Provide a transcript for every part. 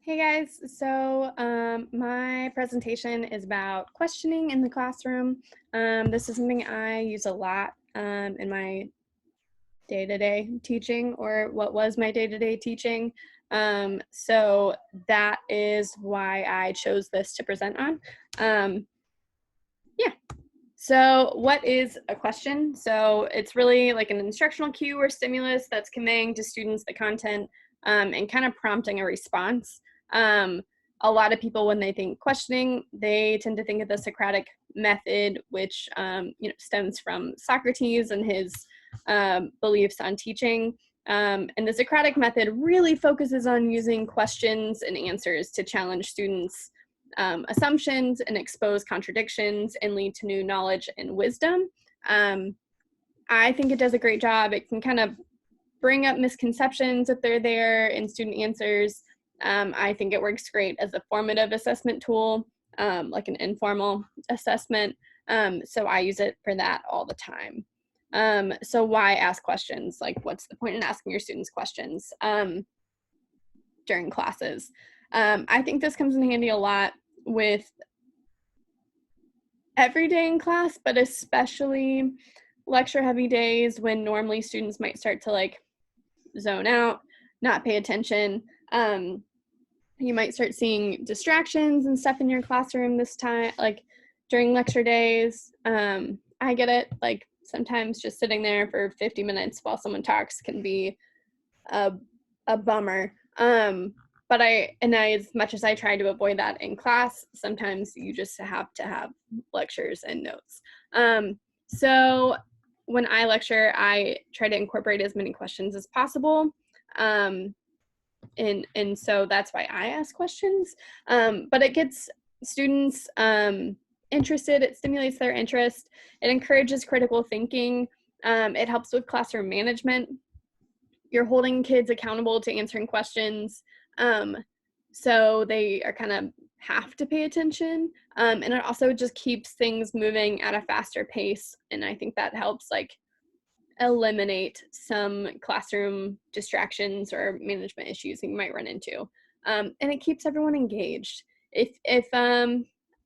Hey guys, my presentation is about questioning in the classroom. This is something I use a lot in my day-to-day teaching, or what was my day-to-day teaching. So that is why I chose this to present on. Um, yeah, so what is a question? So it's really like an instructional cue or stimulus that's conveying to students the content and kind of prompting a response. Um, a lot of people, when they think questioning, they tend to think of the Socratic method, which stems from Socrates and his beliefs on teaching. And the Socratic method really focuses on using questions and answers to challenge students' assumptions and expose contradictions and lead to new knowledge and wisdom. Um, I think it does a great job. It can kind of bring up misconceptions if they're there in student answers. I think it works great as a formative assessment tool, like an informal assessment. So I use it for that all the time. So why ask questions? Like, what's the point in asking your students questions during classes? I think this comes in handy a lot with every day in class, but especially lecture heavy days when normally students might start to like zone out, not pay attention. You might start seeing distractions and stuff in your classroom this time, like during lecture days. I get it. Like sometimes just sitting there for 50 minutes while someone talks can be a, a bummer. But as much as I try to avoid that in class, sometimes you just have to have lectures and notes. So when I lecture, I try to incorporate as many questions as possible. And so that's why I ask questions. But it gets students interested, it stimulates their interest, it encourages critical thinking, it helps with classroom management. You're holding kids accountable to answering questions. So they are kind of have to pay attention. And it also just keeps things moving at a faster pace. And I think that helps like eliminate some classroom distractions or management issues that you might run into. And it keeps everyone engaged. If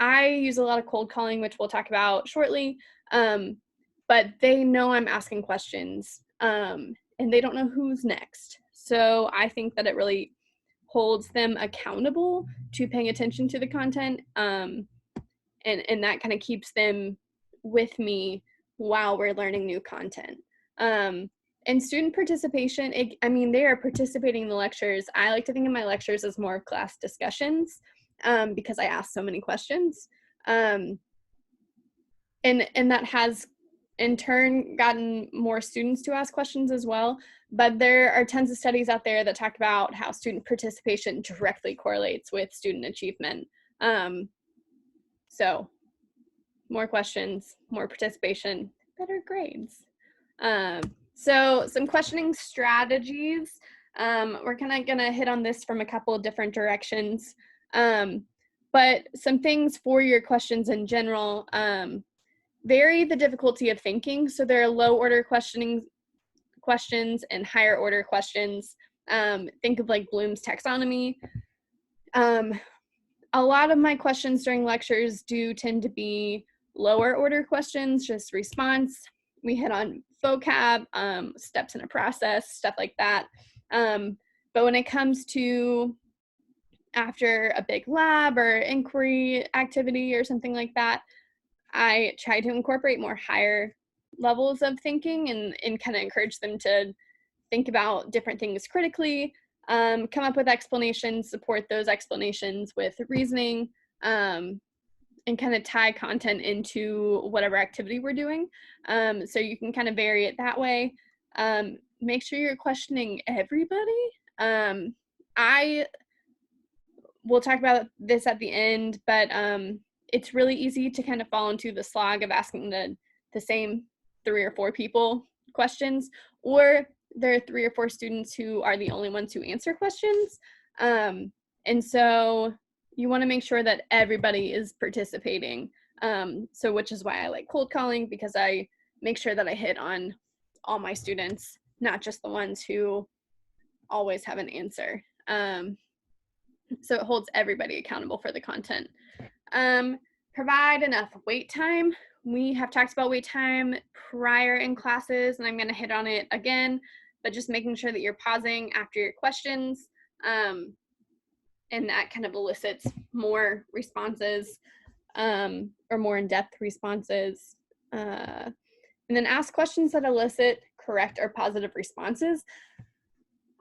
I use a lot of cold calling, which we'll talk about shortly, but they know I'm asking questions and they don't know who's next. So I think that it really holds them accountable to paying attention to the content, and that kind of keeps them with me while we're learning new content. Um, and student participation, they are participating in the lectures. I like to think of my lectures as more of class discussions because I ask so many questions. Um, and that has in turn gotten more students to ask questions as well. But there are tons of studies out there that talk about how student participation directly correlates with student achievement. So more questions, more participation, better grades. So some questioning strategies. We're kind of gonna hit on this from a couple of different directions. But some things for your questions in general. Vary the difficulty of thinking. So there are low order questions and higher order questions. Think of like Bloom's taxonomy. A lot of my questions during lectures do tend to be lower order questions, just response. We hit on vocab, steps in a process, stuff like that. But when it comes to after a big lab or inquiry activity or something like that, I try to incorporate more higher levels of thinking and kind of encourage them to think about different things critically, come up with explanations, support those explanations with reasoning, and kind of tie content into whatever activity we're doing. So you can kind of vary it that way. Make sure you're questioning everybody. I will talk about this at the end, but it's really easy to kind of fall into the slog of asking the same 3 or 4 people questions, or there are 3 or 4 students who are the only ones who answer questions. And so you want to make sure that everybody is participating. So which is why I like cold calling, because I make sure that I hit on all my students, not just the ones who always have an answer. So it holds everybody accountable for the content. Provide enough wait time. We have talked about wait time prior in classes, and I'm going to hit on it again, but just making sure that you're pausing after your questions, and that kind of elicits more responses, or more in-depth responses. And then ask questions that elicit correct or positive responses.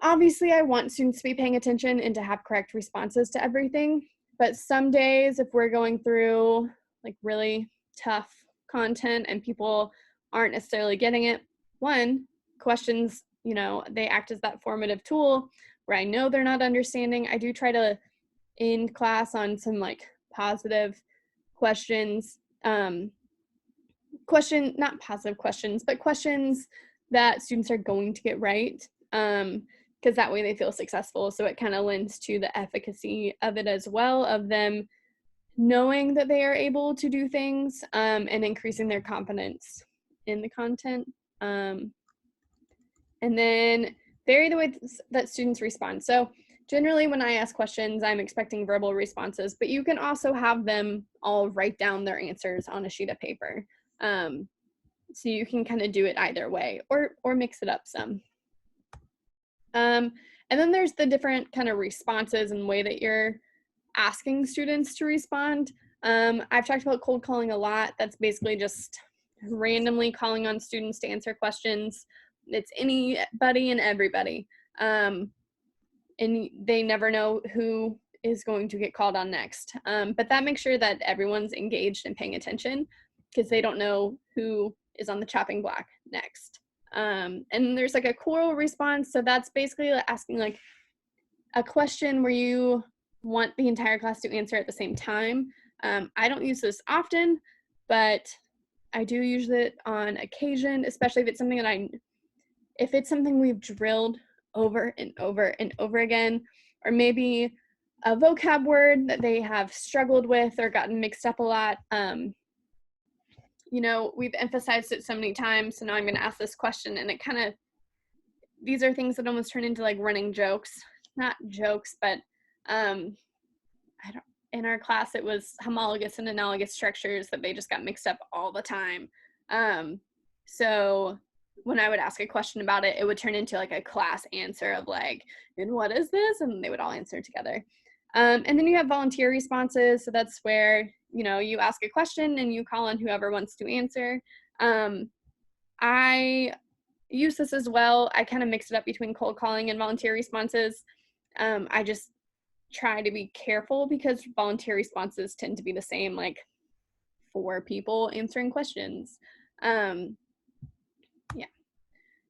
Obviously, I want students to be paying attention and to have correct responses to everything. But some days, if we're going through like really tough content and people aren't necessarily getting it, one, questions, they act as that formative tool where I know they're not understanding. I do try to end class on some like positive questions, not positive questions, but questions that students are going to get right. Because that way they feel successful. So it kind of lends to the efficacy of it as well, of them knowing that they are able to do things, and increasing their confidence in the content. And then vary the way that students respond. So generally when I ask questions, I'm expecting verbal responses, but you can also have them all write down their answers on a sheet of paper. So you can kind of do it either way, or mix it up some. And then there's the different kind of responses and way that you're asking students to respond. I've talked about cold calling a lot. That's basically just randomly calling on students to answer questions. It's anybody and everybody. And they never know who is going to get called on next. But that makes sure that everyone's engaged and paying attention, because they don't know who is on the chopping block next. And there's like a choral response. So that's basically asking like a question where you want the entire class to answer at the same time. I don't use this often, but I do use it on occasion, especially if it's something if it's something we've drilled over and over and over again, or maybe a vocab word that they have struggled with or gotten mixed up a lot. We've emphasized it so many times, so now I'm going to ask this question, and these are things that almost turn into like running jokes. Not jokes, but in our class it was homologous and analogous structures that they just got mixed up all the time. So when I would ask a question about it, it would turn into like a class answer of like, and what is this? And they would all answer together. And then you have volunteer responses. So that's where, you ask a question and you call on whoever wants to answer. I use this as well. I kind of mix it up between cold calling and volunteer responses. I just try to be careful because volunteer responses tend to be the same, like 4 people answering questions.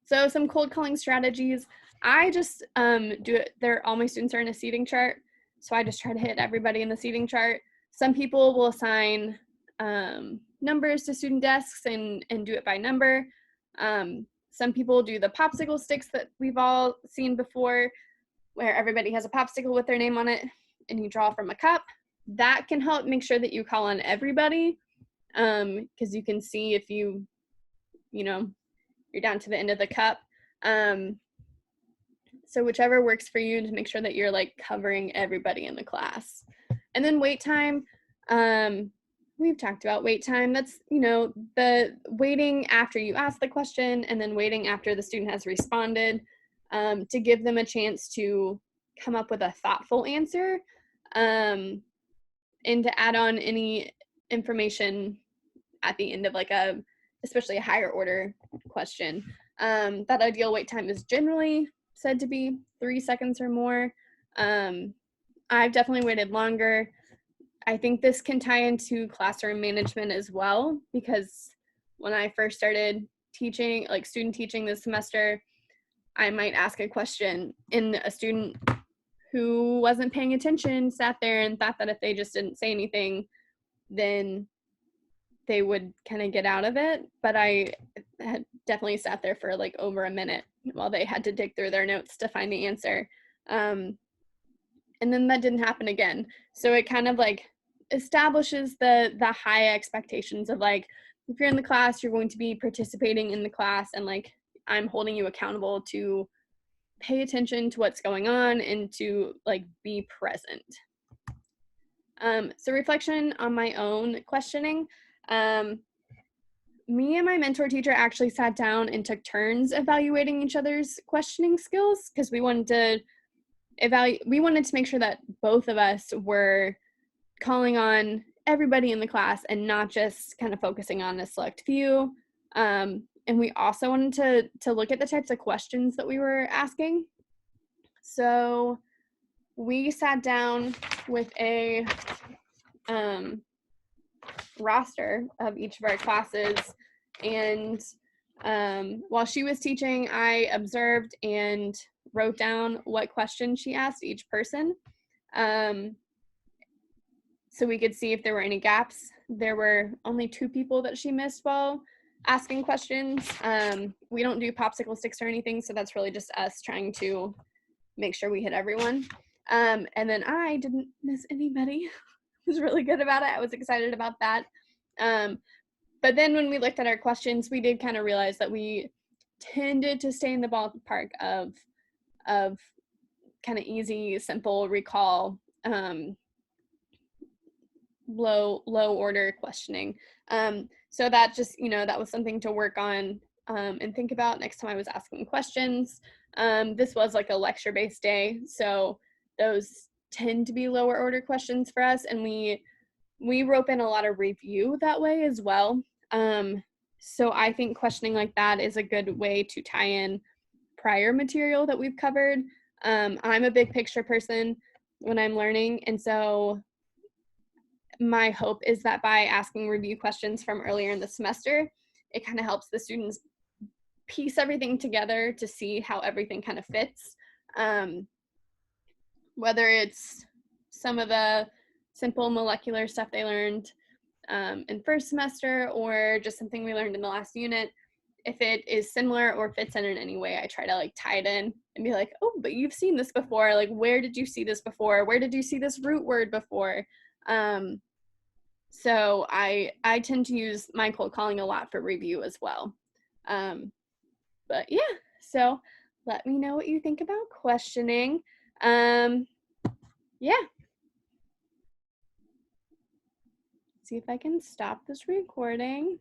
So some cold calling strategies. I just do it. All my students are in a seating chart, so I just try to hit everybody in the seating chart. Some people will assign numbers to student desks and do it by number. Some people do the popsicle sticks that we've all seen before, where everybody has a popsicle with their name on it and you draw from a cup. That can help make sure that you call on everybody, because you can see if you're down to the end of the cup. So whichever works for you to make sure that you're like covering everybody in the class. And then wait time. We've talked about wait time. That's, the waiting after you ask the question and then waiting after the student has responded, to give them a chance to come up with a thoughtful answer, and to add on any information at the end of like especially a higher order question. That ideal wait time is generally said to be 3 seconds or more. I've definitely waited longer. I think this can tie into classroom management as well, because when I first started teaching, like student teaching this semester, I might ask a question and a student who wasn't paying attention sat there and thought that if they just didn't say anything, then they would kind of get out of it. But I had definitely sat there for like over a minute while they had to dig through their notes to find the answer. And then that didn't happen again. So it kind of like establishes the high expectations of like, if you're in the class, you're going to be participating in the class, and like I'm holding you accountable to pay attention to what's going on and to like be present. So reflection on my own questioning. Me and my mentor teacher actually sat down and took turns evaluating each other's questioning skills because we wanted to make sure that both of us were calling on everybody in the class and not just kind of focusing on a select few. And we also wanted to look at the types of questions that we were asking. So we sat down with a roster of each of our classes, and while she was teaching, I observed and wrote down what questions she asked each person, so we could see if there were any gaps. There were only 2 people that she missed while asking questions. We don't do popsicle sticks or anything, so that's really just us trying to make sure we hit everyone. And then I didn't miss anybody. Was really good about it. I was excited about that. But then when we looked at our questions, we did kind of realize that we tended to stay in the ballpark of kind of easy, simple recall, low order questioning. So that just, that was something to work on and think about next time I was asking questions. This was like a lecture-based day, so those tend to be lower order questions for us, and we rope in a lot of review that way as well. So I think questioning like that is a good way to tie in prior material that we've covered. I'm a big picture person when I'm learning, and so my hope is that by asking review questions from earlier in the semester, it kind of helps the students piece everything together to see how everything kind of fits. Whether it's some of the simple molecular stuff they learned in first semester or just something we learned in the last unit, if it is similar or fits in any way, I try to like tie it in and be like, oh, but you've seen this before. Like, where did you see this before? Where did you see this root word before? So I tend to use my cold calling a lot for review as well. But yeah, so let me know what you think about questioning. Yeah. See if I can stop this recording.